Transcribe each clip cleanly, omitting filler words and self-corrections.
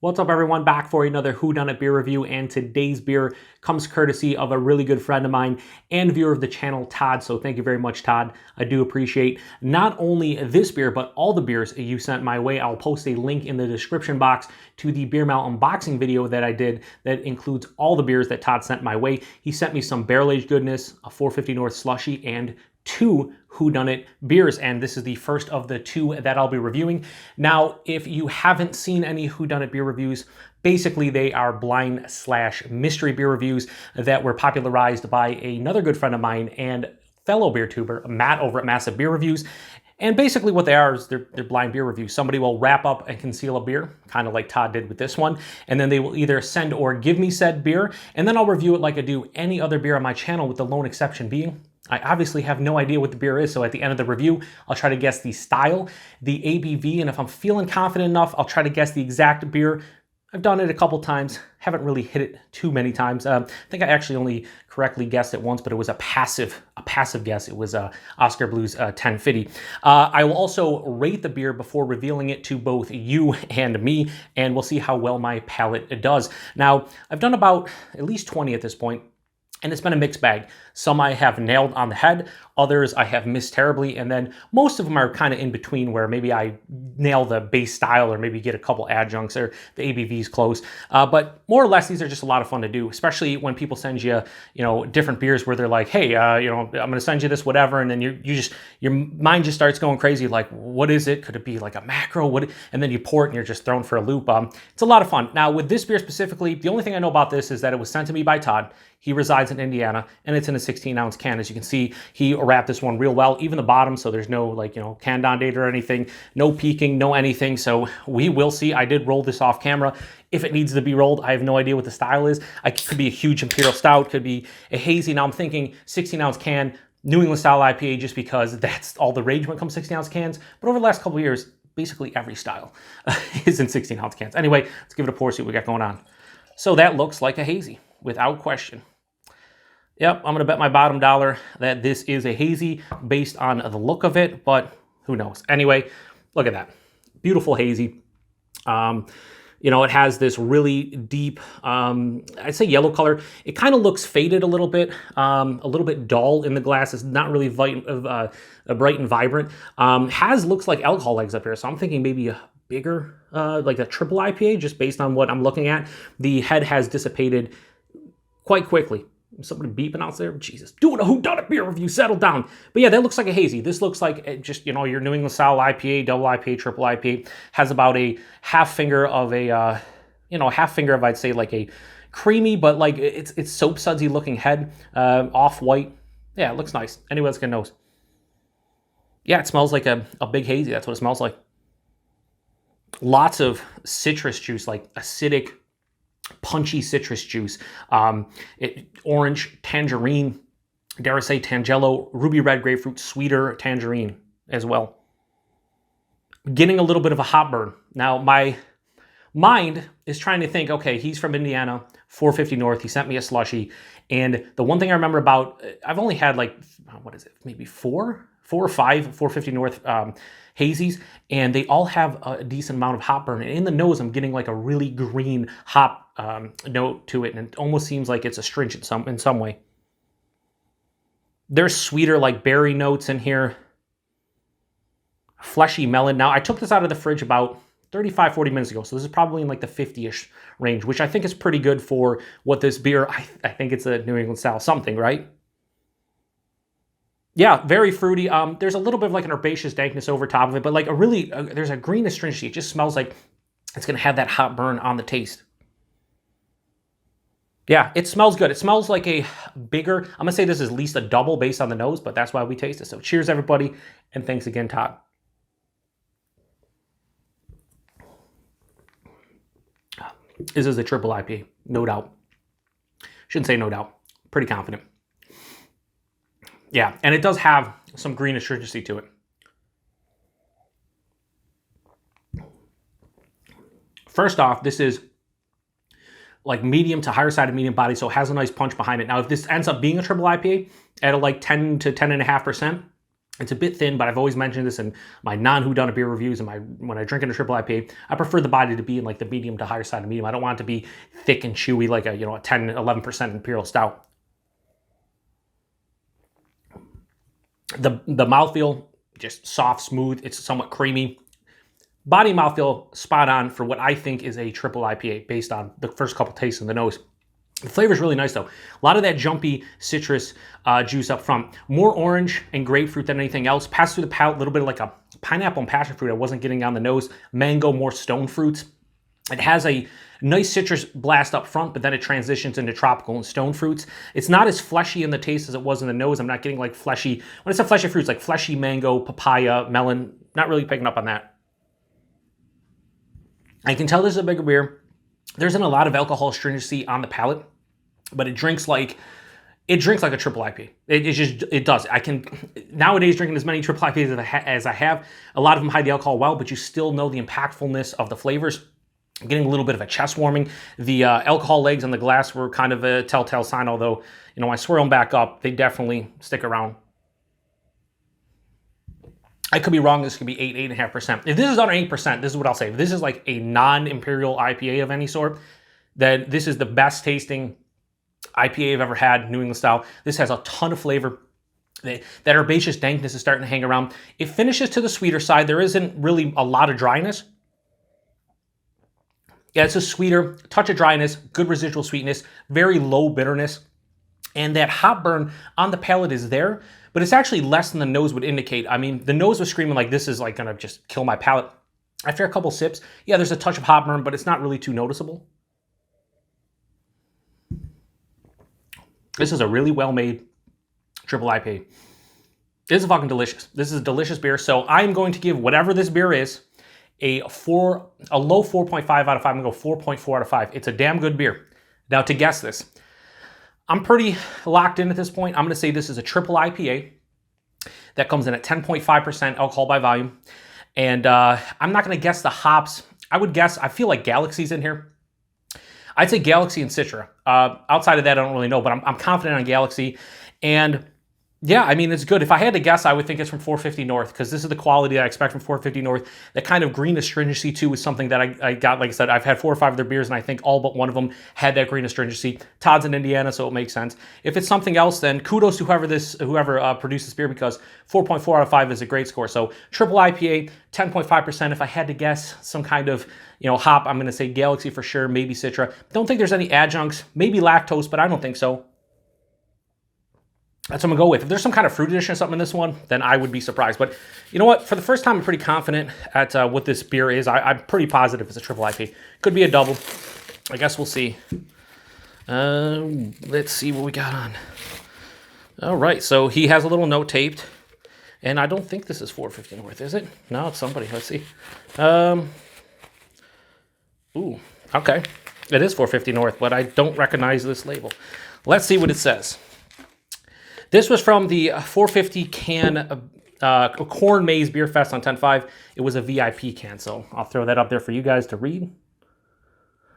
What's up, everyone? Back for another Whodunit Beer review, and today's beer comes courtesy of a really good friend of mine and viewer of the channel, Todd. So thank you very much, Todd. I do appreciate not only this beer, but all the beers you sent my way. I'll post a link in the description box to the Beer Mount unboxing video that I did that includes all the beers that Todd sent my way. He sent me some barrel-aged goodness, a 450 North slushy, and 2 Whodunit beers, and this is the first of the 2 that I'll be reviewing. Now, if you haven't seen any Whodunit beer reviews, basically they are blind/mystery beer reviews that were popularized by another good friend of mine and fellow beer tuber, Matt, over at Massive Beer Reviews. And basically what they are is they're blind beer reviews. Somebody will wrap up and conceal a beer, kind of like Todd did with this one, and then they will either send or give me said beer, and then I'll review it like I do any other beer on my channel, with the lone exception being I obviously have no idea what the beer is, so at the end of the review, I'll try to guess the style, the ABV, and if I'm feeling confident enough, I'll try to guess the exact beer. I've done it a couple times, haven't really hit it too many times. I think I actually only correctly guessed it once, but it was a passive guess. It was Oscar Blues 1050. I will also rate the beer before revealing it to both you and me, and we'll see how well my palate does. Now, I've done about at least 20 at this point, and it's been a mixed bag. Some I have nailed on the head, others I have missed terribly, and then most of them are kind of in between, where maybe I nail the base style or maybe get a couple adjuncts or the ABV's close. But more or less, these are just a lot of fun to do, especially when people send you, different beers where they're like, hey, I'm gonna send you this whatever, and then your mind just starts going crazy, like, what is it? Could it be like a macro? And then you pour it and you're just thrown for a loop. It's a lot of fun. Now, with this beer specifically, the only thing I know about this is that it was sent to me by Todd. He resides in Indiana, and it's in a 16-ounce can. As you can see, he wrapped this one real well, even the bottom, so there's no, can-down date or anything, no peeking, no anything, so we will see. I did roll this off camera. If it needs to be rolled, I have no idea what the style is. It could be a huge Imperial Stout, could be a hazy. Now I'm thinking 16-ounce can, New England style IPA, just because that's all the rage when it comes to 16-ounce cans, but over the last couple of years, basically every style is in 16-ounce cans. Anyway, let's give it a pour, see what we got going on. So that looks like a hazy, without question. Yep, I'm gonna bet my bottom dollar that this is a hazy based on the look of it, but who knows? Anyway, look at that. Beautiful hazy. It has this really deep, I'd say yellow color. It kind of looks faded a little bit dull in the glass. It's not really bright and vibrant. Looks like alcohol legs up here, so I'm thinking maybe a bigger, like a triple IPA, just based on what I'm looking at. The head has dissipated quite quickly. Somebody beeping out there. Jesus, doing a Whodunit beer review, settle down. But yeah, that looks like a hazy. This looks like just, your New England style IPA, double IPA, triple IPA. Has about a half finger of I'd say like a creamy, but like it's soap sudsy looking head, off-white. Yeah, it looks nice. Anyway, let's get a nose. Yeah, it smells like a big hazy. That's what it smells like. Lots of citrus juice, like acidic, punchy citrus juice, orange, tangerine, dare I say tangelo, ruby red grapefruit, sweeter tangerine as well. Getting a little bit of a hop burn. Now, my mind is trying to think, okay, he's from Indiana, 450 North, he sent me a slushy, and the one thing I remember about, I've only had maybe four or five 450 North hazies, and they all have a decent amount of hop burn. And in the nose, I'm getting like a really green hop note to it, and it almost seems like it's astringent in some way. There's sweeter, like berry notes in here. Fleshy melon. Now, I took this out of the fridge about 35, 40 minutes ago, so this is probably in like the 50-ish range, which I think is pretty good for what this beer, I think it's a New England style something, right? Yeah, very fruity. There's a little bit of like an herbaceous dankness over top of it, but like there's a green astringency. It just smells like it's gonna have that hot burn on the taste. Yeah, it smells good. It smells like a bigger, I'm gonna say this is at least a double based on the nose, but that's why we taste it. So cheers, everybody, and thanks again, Todd. This is a triple IPA, no doubt. Shouldn't say no doubt. Pretty confident. Yeah, and it does have some green astringency to it. First off, this is like medium to higher side of medium body, so it has a nice punch behind it. Now, if this ends up being a triple IPA at like 10 to 10.5%, It's a bit thin, but I've always mentioned this in my non-Whodunit beer reviews and when I drink in a triple IPA, I prefer the body to be in like the medium to higher side of medium. I don't want it to be thick and chewy like a, a 10, 11% Imperial Stout. The mouthfeel, just soft, smooth. It's somewhat creamy. Body mouthfeel, spot on for what I think is a triple IPA based on the first couple tastes in the nose. The flavor is really nice though. A lot of that jumpy citrus juice up front. More orange and grapefruit than anything else. Passed through the palate, a little bit of like a pineapple and passion fruit I wasn't getting on the nose. Mango, more stone fruits. It has a nice citrus blast up front, but then it transitions into tropical and stone fruits. It's not as fleshy in the taste as it was in the nose. I'm not getting like fleshy, when I say fleshy fruits, like fleshy mango, papaya, melon. Not really picking up on that. I can tell this is a bigger beer. There isn't a lot of alcohol stringency on the palate, but it drinks like a triple IPA. It does. I can nowadays drinking as many triple IPAs as I have. A lot of them hide the alcohol well, but you still know the impactfulness of the flavors. I'm getting a little bit of a chest warming. The alcohol legs on the glass were kind of a telltale sign, although, when I swirl them back up, they definitely stick around. I could be wrong. This could be 8.5%. If this is under 8%, this is what I'll say. If this is like a non-Imperial IPA of any sort, then this is the best tasting IPA I've ever had, New England style. This has a ton of flavor. That herbaceous dankness is starting to hang around. It finishes to the sweeter side. There isn't really a lot of dryness. Yeah, it's a sweeter, touch of dryness, good residual sweetness, very low bitterness. And that hop burn on the palate is there, but it's actually less than the nose would indicate. I mean, the nose was screaming like this is like gonna just kill my palate. After a couple sips, yeah, there's a touch of hop burn, but it's not really too noticeable. This is a really well-made triple IPA. This is fucking delicious. This is a delicious beer. So I'm going to give whatever this beer is a low 4.5 out of 5. I'm gonna go 4.4 out of 5. It's a damn good beer. Now to guess this, I'm pretty locked in at this point. I'm gonna say this is a triple IPA that comes in at 10.5% alcohol by volume. And I'm not gonna guess the hops. I feel like Galaxy's in here. I'd say Galaxy and Citra. Outside of that, I don't really know, but I'm confident on Galaxy. And yeah, I mean, it's good. If I had to guess, I would think it's from 450 North, because this is the quality I expect from 450 North. That kind of green astringency, too, is something that I got. Like I said, I've had 4 or 5 of their beers, and I think all but one of them had that green astringency. Todd's in Indiana, so it makes sense. If it's something else, then kudos to whoever produced this beer, because 4.4 out of 5 is a great score. So triple IPA, 10.5%. If I had to guess some kind of hop, I'm going to say Galaxy for sure, maybe Citra. Don't think there's any adjuncts, maybe lactose, but I don't think so. That's what I'm going to go with. If there's some kind of fruit addition or something in this one, then I would be surprised. But you know what? For the first time, I'm pretty confident at what this beer is. I'm pretty positive it's a triple IPA. Could be a double. I guess we'll see. Let's see what we got on. All right, so he has a little note taped. And I don't think this is 450 North, is it? No, it's somebody. Let's see. Ooh, okay. It is 450 North, but I don't recognize this label. Let's see what it says. This was from the 450 can Corn Maze Beer Fest on 10.5. It was a VIP can, so I'll throw that up there for you guys to read.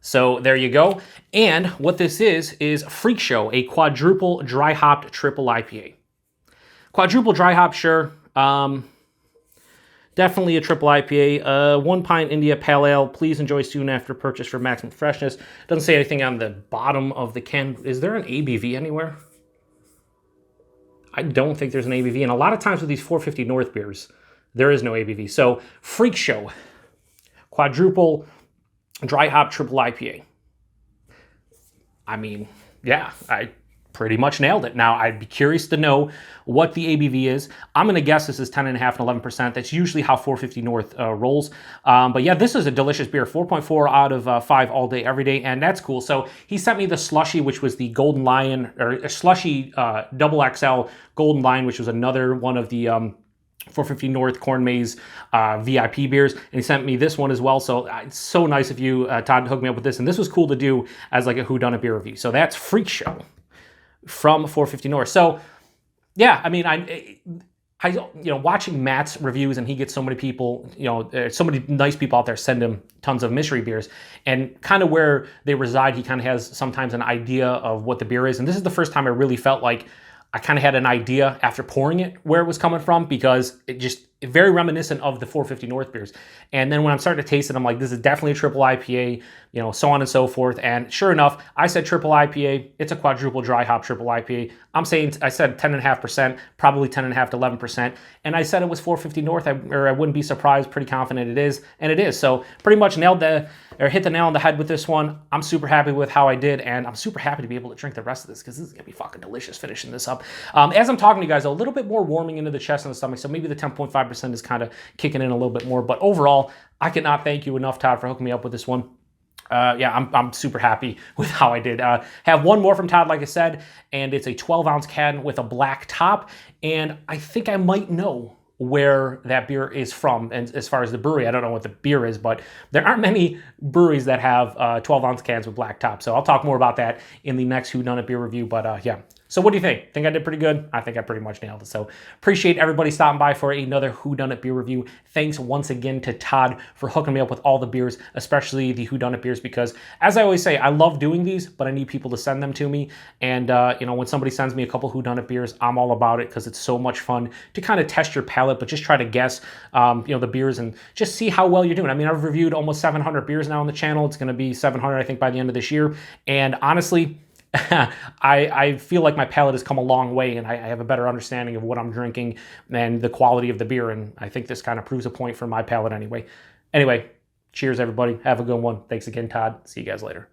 So there you go. And what this is Freak Show, a quadruple dry hopped triple IPA. Quadruple dry hop, sure. Definitely a triple IPA. 1 pint India Pale Ale. Please enjoy soon after purchase for maximum freshness. Doesn't say anything on the bottom of the can. Is there an ABV anywhere? I don't think there's an ABV. And a lot of times with these 450 North beers, there is no ABV. So Freak Show, quadruple dry hop triple IPA. I mean, yeah, I pretty much nailed it. Now, I'd be curious to know what the ABV is. I'm going to guess this is 10.5 and 11%. That's usually how 450 North rolls. But yeah, this is a delicious beer. 4.4 out of 5 all day, every day, and that's cool. So he sent me the slushy, which was the Golden Lion, or a slushy double XL Golden Lion, which was another one of the 450 North Corn Maze VIP beers, and he sent me this one as well. So it's so nice of you, Todd, to hook me up with this. And this was cool to do as like a Whodunit Beer review. So that's Freak Show from 450 North. So yeah, I mean, I watching Matt's reviews, and he gets so many people, so many nice people out there send him tons of mystery beers, and kind of where they reside, he kind of has sometimes an idea of what the beer is. And this is the first time I really felt like I kind of had an idea after pouring it where it was coming from, because it just very reminiscent of the 450 North beers. And then when I'm starting to taste it, I'm like, this is definitely a triple IPA, you know, so on and so forth. And sure enough, I said triple IPA. It's a quadruple dry hop triple IPA. I said 10.5%, probably 10.5 to 11%. And I said it was 450 North, or I wouldn't be surprised, pretty confident it is. And it is. So pretty much hit the nail on the head with this one. I'm super happy with how I did, and I'm super happy to be able to drink the rest of this, because this is gonna be fucking delicious finishing this up. As I'm talking to you guys, a little bit more warming into the chest and the stomach, so maybe the 10.5% is kind of kicking in a little bit more. But overall, I cannot thank you enough, Todd, for hooking me up with this one. Yeah, I'm super happy with how I did. Have one more from Todd, like I said, and it's a 12-ounce can with a black top, and I think I might know where that beer is from. And as far as the brewery, I don't know what the beer is, but there aren't many breweries that have 12-ounce cans with black tops. So I'll talk more about that in the next Whodunit Beer review. But yeah. So what do you think? Think I did pretty good? I think I pretty much nailed it. So appreciate everybody stopping by for another Whodunit Beer review. Thanks once again to Todd for hooking me up with all the beers, especially the Whodunit beers, because as I always say, I love doing these, but I need people to send them to me. And you know, when somebody sends me a couple Whodunit beers, I'm all about it, because it's so much fun to kind of test your palate, but just try to guess you know, the beers and just see how well you're doing. I mean, I've reviewed almost 700 beers now on the channel. It's going to be 700, I think, by the end of this year. And honestly, I feel like my palate has come a long way, and I have a better understanding of what I'm drinking and the quality of the beer, and I think this kind of proves a point for my palate anyway. Anyway, cheers, everybody. Have a good one. Thanks again, Todd. See you guys later.